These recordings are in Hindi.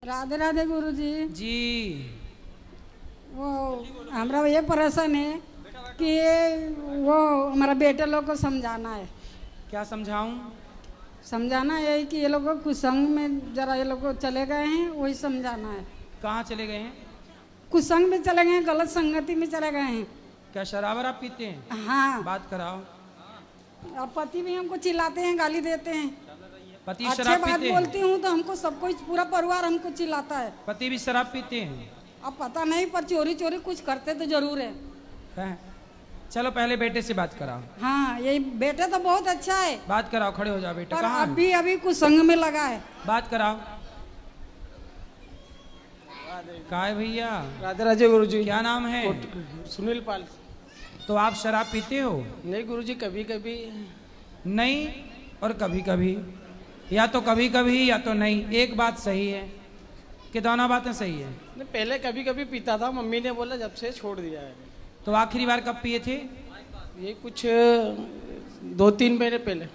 राधे राधे गुरुजी जी। वो हमारा ये परेशान है कि वो हमारा बेटे लोग को समझाना है। क्या समझाऊं? समझाना है कि ये लोग को कुसंग में जरा ये लोग को चले गए हैं, वही समझाना है। कहाँ चले गए हैं? कुसंग में चले गए हैं, गलत संगति में चले गए हैं। क्या शराब आप पीते हैं? हाँ, बात कराओ। और पति भी हमको चिल्लाते हैं, गाली देते हैं। पति अच्छे शराब बात पीते हैं? बोलती हूँ तो हमको सबको, पूरा परिवार हमको चिल्लाता है। पति भी शराब पीते हैं? अब पता नहीं, पर चोरी चोरी कुछ करते तो जरूर है। हैं? चलो पहले बेटे से बात कराओ। हाँ, ये बेटे तो बहुत अच्छा है, बात कराओ, खड़े हो जाओ बेटा। पर कहाँ है? अभी अभी कुसंग में लगा है। बात कराओ। काय भैया? राधे राधे गुरुजी। क्या नाम है? सुनील पाल। तो आप शराब पीते हो? नहीं गुरुजी, कभी कभी। नहीं और कभी कभी, या तो कभी कभी या तो नहीं। एक बात सही है कि दोनों बातें सही है। नहीं, पहले कभी कभी पीता था, मम्मी ने बोला जब से छोड़ दिया है। तो आखिरी बार कब पिए थे? ये कुछ 2-3 महीने पहले।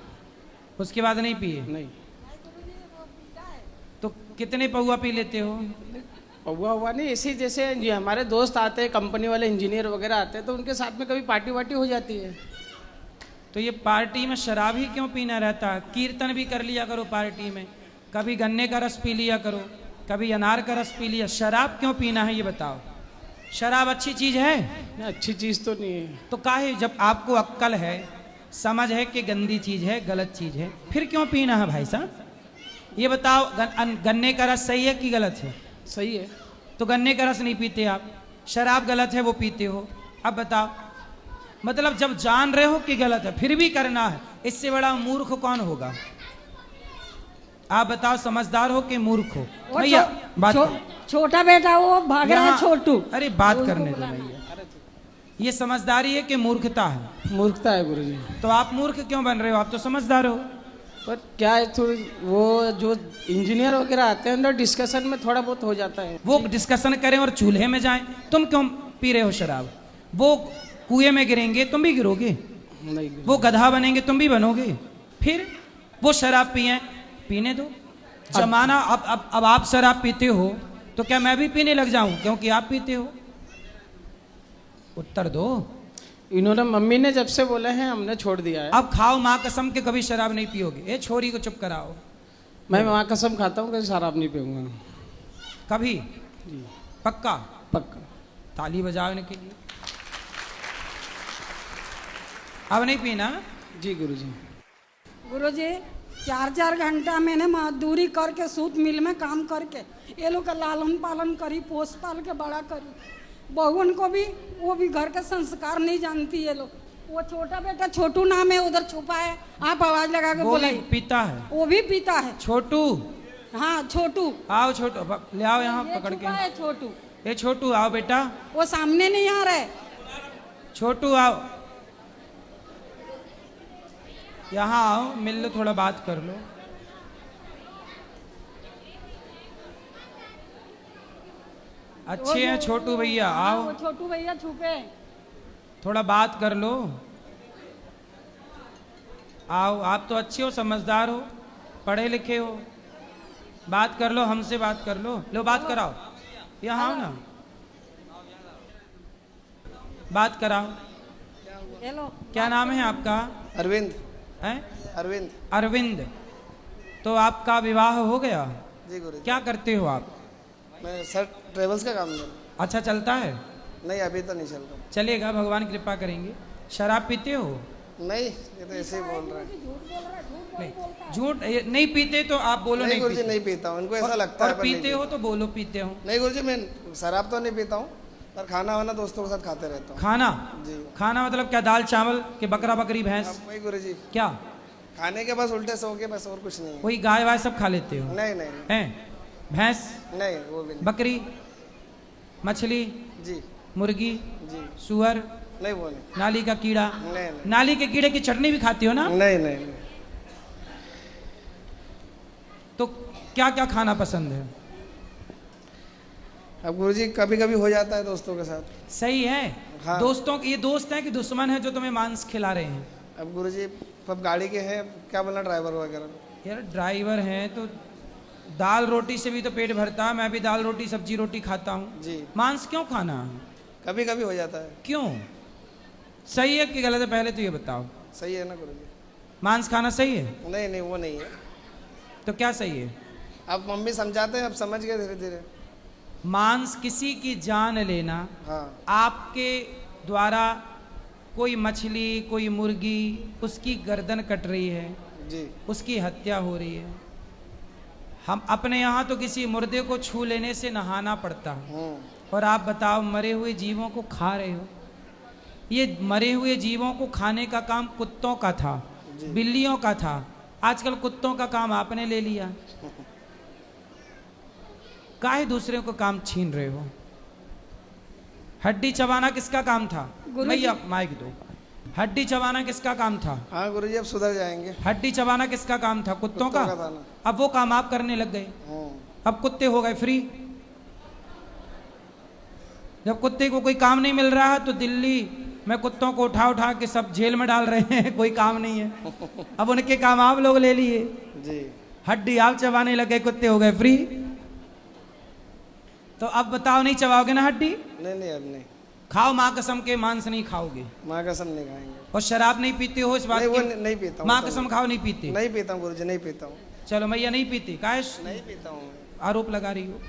उसके बाद नहीं पिए? नहीं। तो कितने पौआ पी लेते हो? हुआ नहीं, ऐसे जैसे ये हमारे दोस्त आते हैं, कंपनी वाले इंजीनियर वगैरह आते हैं, तो उनके साथ में कभी पार्टी वार्टी हो जाती है। तो ये पार्टी में शराब ही क्यों पीना रहता है? कीर्तन भी कर लिया करो पार्टी में, कभी गन्ने का रस पी लिया करो, कभी अनार का रस पी लिया। शराब क्यों पीना है ये बताओ? शराब अच्छी चीज है? नहीं, अच्छी चीज़ तो नहीं है। तो काहे, जब आपको अक्ल है, समझ है कि गंदी चीज है, गलत चीज है, फिर क्यों पीना है भाई साहब? ये बताओ, गन्ने का रस सही है कि गलत है? सही है। तो गन्ने का रस नहीं पीते आप, शराब गलत है वो पीते हो। अब बताओ, मतलब जब जान रहे हो कि गलत है फिर भी करना है, इससे बड़ा मूर्ख कौन होगा? आप बताओ, समझदार हो कि मूर्ख हो? वो भैया बात करो। छोटा बेटा वो भाग रहा है, यहाँ- छोटू। अरे बात करने दो भैया। ये समझदारी है कि मूर्खता है? मूर्खता है गुरुजी। तो आप मूर्ख क्यों बन रहे हो? आप तो समझदार हो। पर क्या है, थोड़ी वो जो इंजीनियर वगैरह आते हैं ना, डिस्कशन में थोड़ा बहुत हो जाता है। वो डिस्कशन करें और चूल्हे में जाएं, तुम क्यों पी रहे हो शराब? वो कुएं में गिरेंगे, तुम भी गिरोगे। नहीं वो गधा बनेंगे, तुम भी बनोगे। फिर वो शराब पिए, पीने दो। जमाना अब आप शराब पीते हो तो क्या मैं भी पीने लग जाऊं क्योंकि आप पीते हो? उत्तर दो। इन्होंने, मम्मी ने जब से बोले हैं हमने छोड़ दिया है। अब खाओ माँ कसम के कभी शराब नहीं पियोगे। ए छोरी को चुप कराओ। मैं वहाँ कसम खाता हूँ कि शराब नहीं पीऊंगा। कभी? जी पक्का? पक्का। ताली बजाने के लिए। अब नहीं पीना? जी गुरुजी। गुरुजी 4-4 घंटा मैंने मजदूरी करके सूत मिल में काम करके ये लोग का लालन पालन करी, पोस पाल के बड़ा करी। बहुन को भी, वो भी घर का संस्कार नहीं जानती ये लोग। वो छोटा बेटा छोटू नाम है, उधर छुपा है, आप आवाज लगा के वो बोले। भी पीता है? वो भी पीता है। छोटू? हाँ छोटू। आओ छोटू, ले आओ यहाँ ये पकड़ छुपा के। है छोटू। ए छोटू आओ बेटा। वो सामने नहीं आ रहा है। छोटू आओ, यहाँ आओ, मिल लो, थोड़ा बात कर लो। अच्छे हैं छोटू भैया, हाँ, आओ वो छोटू भैया छुपे हैं। थोड़ा बात कर लो। आओ, आप तो अच्छे हो, समझदार हो, पढ़े लिखे हो, बात कर लो, हमसे बात कर लो। लो बात कराओ, यहाँ आओ ना, बात कराओ। हेलो, क्या नाम है आपका? अरविंद। है अरविंद। अरविंद। तो आपका विवाह हो गया? जी गुरु। क्या करते हो आप? मैं सर ट्रेवल्स का काम कर। अच्छा चलता है? नहीं अभी तो नहीं चल रहा। चलेगा, भगवान कृपा करेंगे। शराब पीते हो? नहीं, ये तो ऐसे ही बोल रहा है। नहीं, झूठ नहीं पीते तो आप बोलो नहीं नहीं गुरुजी, पीते। नहीं पीता हूँ, इनको ऐसा लगता है और पर नहीं पीते हो तो बोलो पीते हो। नहीं गुरुजी, मैं शराब तो नहीं पीता हूँ, पर खाना वाना दोस्तों के साथ खाते रहता हूँ। खाना? जी। खाना मतलब क्या, दाल चावल के बकरा बकरी भैंस? अब वही गुरुजी, क्या खाने के बस उल्टे सो के, बस और कुछ नहीं है। वही गाय वाय सब खा लेते हो? नहीं नहीं हैं? भैंस, नहीं, वो भी नहीं। बकरी, मछली, जी मुर्गी, जी, सुअर, नहीं वो नहीं। नाली का कीड़ा? नहीं नाली के कीड़े की चटनी भी खाती हो ना? नहीं नहीं नहीं। तो क्या क्या खाना पसंद है? अब गुरुजी कभी कभी हो जाता है दोस्तों के साथ। सही है। हाँ। दोस्तों के, ये दोस्त हैं कि दुश्मन है जो तुम्हें मांस खिला रहे हैं? अब गुरुजी सब गाड़ी के हैं, क्या बोलना, ड्राइवर वगैरह। यार ड्राइवर हैं तो दाल रोटी से भी तो पेट भरता है, मैं भी दाल रोटी सब्जी रोटी खाता हूँ। जी मांस क्यों खाना? कभी कभी हो जाता है। क्यों? सही है कि गलत है, पहले तो ये बताओ। सही है ना गुरुजी? मांस खाना सही है? नहीं नहीं, वो नहीं है। तो क्या सही है? अब मम्मी समझाते हैं, अब समझ गए धीरे धीरे। मांस किसी की जान लेना, हाँ आपके द्वारा कोई मछली कोई मुर्गी उसकी गर्दन कट रही है, जी उसकी हत्या हो रही है। हम अपने यहाँ तो किसी मुर्दे को छू लेने से नहाना पड़ता है, और आप बताओ मरे हुए जीवों को खा रहे हो। ये मरे हुए जीवों को खाने का काम कुत्तों का था, बिल्लियों का था। आजकल कुत्तों का काम आपने ले लिया। काहे दूसरे को काम छीन रहे हो? हड्डी चबाना किसका काम था? गुरुजी। भैया माइक दो। हड्डी चबाना किसका काम था? हाँ गुरुजी, अब सुधर जाएंगे। हड्डी चबाना किसका काम था? कुत्तों का। था ना। अब वो काम आप करने लग गए। अब कुत्ते हो गए फ्री। जब कुत्ते को कोई काम नहीं मिल रहा है तो दिल्ली में कुत्तों को उठा उठा के सब जेल में डाल रहे हैं, कोई काम नहीं है। अब उनके काम आप लोग ले लिए। जी हड्डी आप चबाने लगे, कुत्ते हो गए फ्री। तो अब बताओ, नहीं चबाओगे ना हड्डी? नहीं नहीं, अब नहीं। खाओ माँ कसम के, मांस नहीं खाओगे। माँ कसम नहीं खाएंगे। और शराब नहीं पीते हो इस बात नहीं, वो की? नहीं पीता हूँ। माँ कसम खाओ नहीं पीते? नहीं पीता हूँ गुरुजी, नहीं पीता हूँ। चलो मैया नहीं पीती, काहे नहीं पीता हूँ। आरोप लगा रही हो?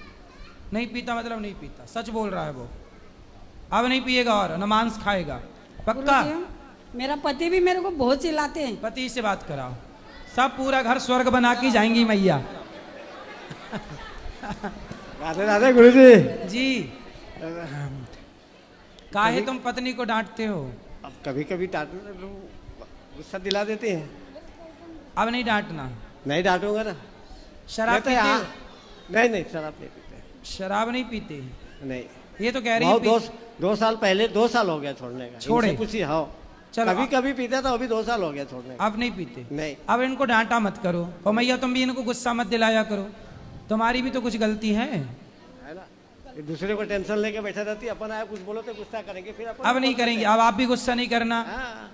नहीं पीता मतलब नहीं पीता, सच बोल रहा है वो। अब नहीं पिएगा और न मांस खाएगा, पक्का? गुरुजी, मेरा पति भी मेरे को बहुत चिल्लाते हैं। पति से बात कराओ, सब पूरा घर स्वर्ग बना के जाएंगी मैया। राधे राधे गुरुजी। जी, काहे तुम पत्नी को डांटते हो? अब कभी कभी गुस्सा दिला देते हैं। अब नहीं डांटना। नहीं डांटूंगा ना। शराब मैं तो पीते यहाँ हो? नहीं नहीं, शराब नहीं पीते। शराब नहीं पीते? नहीं, ये तो कह रही बहुत है दो साल पहले, 2 साल हो गया छोड़ने का। छोड़े? इनसे पूछिए। हाँ, चलो, कभी कभी पीता था, अभी 2 साल हो गया छोड़ने का। अब नहीं पीते? नहीं। अब इनको डांटा मत करो, और मैया तुम भी इनको गुस्सा मत दिलाया करो, तुम्हारी भी तो कुछ गलती है। है ना? ये दूसरे को टेंशन लेके बैठा रहती है, अपन आया कुछ बोलो तो गुस्सा करेंगे, फिर अपन अब नहीं करेंगे, अब आप भी गुस्सा नहीं करना। हाँ,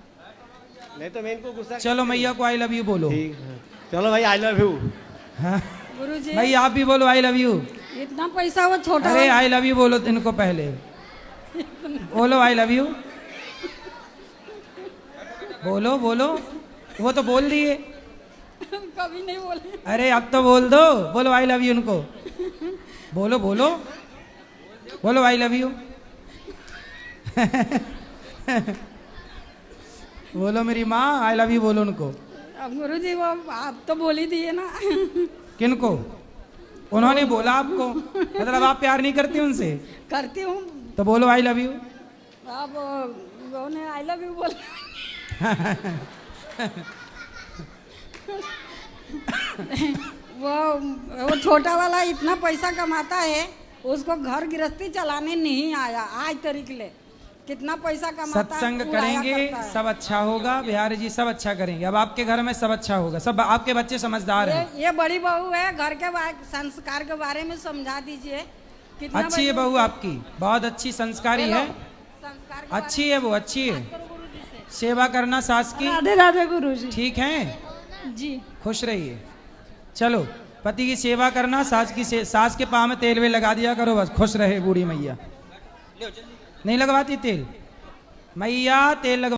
नहीं तो मैं इनको गुस्सा। चलो मैया को आई लव यू बोलो। ठीक है, चलो भाई, आई लव यू। हाँ, गुरुजी, मैया आप भी बोलो आई लव यू। इतना पैसा वो छोटा अरे आई लव यू बोलो इनको पहले, बोलो आई लव यू, बोलो बोलो। वो तो बोल दिए। कभी नहीं बोले। अरे अब तो बोल दो, बोलो आई लव यू उनको, बोलो बोलो बोलो आई लव यू। बोलो मेरी माँ आई लव यू बोलो उनको। अब गुरुजी वो आप तो बोल ही दिए ना। किनको? उन्होंने बोला आपको, मतलब आप प्यार नहीं करती उनसे? करती हूँ। तो बोलो आई लव यू। अब उन्होंने आई लव यू बोला। वो छोटा वाला इतना पैसा कमाता है, उसको घर गृहस्थी चलाने नहीं आया आज तरीक ले। कितना पैसा कमाता है, सत्संग उड़ाया करेंगे करता है। सब अच्छा होगा, बिहारी जी सब अच्छा करेंगे। अब आपके घर में सब अच्छा होगा, सब आपके बच्चे समझदार हैं। ये बड़ी बहू है, घर के संस्कार के बारे में समझा दीजिए। कितना अच्छी है बहू आपकी, बहुत अच्छी संस्कारी है, संस्कार के अच्छी है वो, अच्छी है। बारे में गुरुजी से। सेवा करना सास की, राधे राधे गुरुजी। ठीक है? जी खुश रहिए। चलो, पति की सेवा करना, सास के पाँव में तेल वे लगा दिया करो, बस खुश रहे बूढ़ी मैया। नहीं लगवाती तेल? मैया तेल लगवा